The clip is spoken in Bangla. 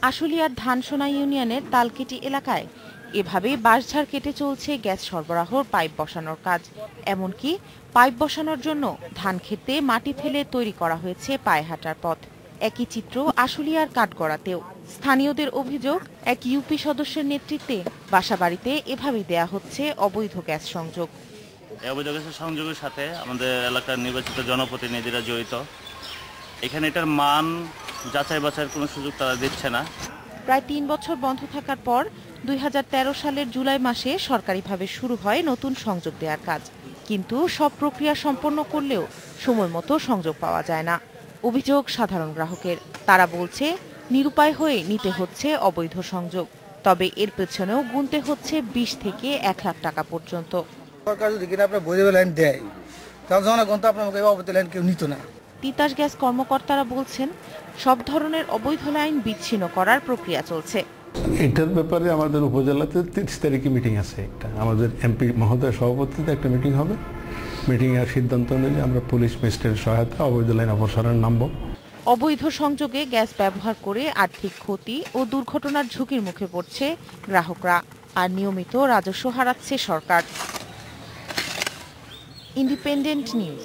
আশুলিয়ার ধানসোনা ইউনিয়নের তালকেটি এলাকায় এভাবে বাঁশঝাড় কেটে চলছে গ্যাস সরবরাহর পাইপ বসানোর কাজ। এমনকি পাইপ বসানোর জন্য ধান খেতে মাটি ফেলে তৈরি করা হয়েছে পায়ে হাঁটার পথ। একই চিত্র আশুলিয়ার কাঠগড়াতেও। স্থানীয়দের অভিযোগ, এক ইউপি সদস্যের নেতৃত্বে বাসাবাড়িতে এভাবেই দেয়া হচ্ছে অবৈধ গ্যাস সংযোগ। এই অবৈধ গ্যাসের সংযোগের সাথে আমাদের এলাকার নির্বাচিত জনপ্রতিনিধিরা জড়িত। এখানে এটার মান যাচাই বাছাইয়ের কোনো সুযোগ তারা দিচ্ছে না। প্রায় ৩ বছর বন্ধ থাকার পর ২০১৩ সালের জুলাই মাসে সরকারিভাবে শুরু হয় নতুন সংযোগ দেওয়ার কাজ। কিন্তু সব প্রক্রিয়া সম্পন্ন করলেও সময় মতো সংযোগ পাওয়া যায় না। অভিযোগ সাধারণ গ্রাহকের। তারা বলছে, নিরুপায় হয়ে নিতে হচ্ছে অবৈধ সংযোগ। তবে এর পেছনেও গুনতে হচ্ছে ২০ থেকে ১ লাখ টাকা পর্যন্ত। সরকার যদি কিনা আপনার বৈধ লাইন দেয়, তাহলে জনগণ তো আপনার অবৈধ লাইন কেউ নিত না। তিতাস গ্যাস কর্মকর্তারা বলছেন, সব ধরনের অবৈধ লাইন বিচ্ছিন্ন করার প্রক্রিয়া চলছে। এটার ব্যাপারে আমাদের উপজেলাতে ৩০ তারিখে মিটিং আছে। একটা আমাদের এমপি মহোদয়ের সভাপতিত্বে একটা মিটিং হবে। মিটিংয়ের সিদ্ধান্ত অনুযায়ী আমরা পুলিশ ম্যাজিস্ট্রেটের সহায়তা অবৈধ লাইন অপসারণে নামব। অবৈধ সংযোগে গ্যাস ব্যবহার করে আর্থিক ক্ষতি ও দুর্ঘটনার ঝুঁকির মুখে পড়ছে গ্রাহকরা, আর নিয়মিত রাজস্ব হারাচ্ছে সরকার। Independent news.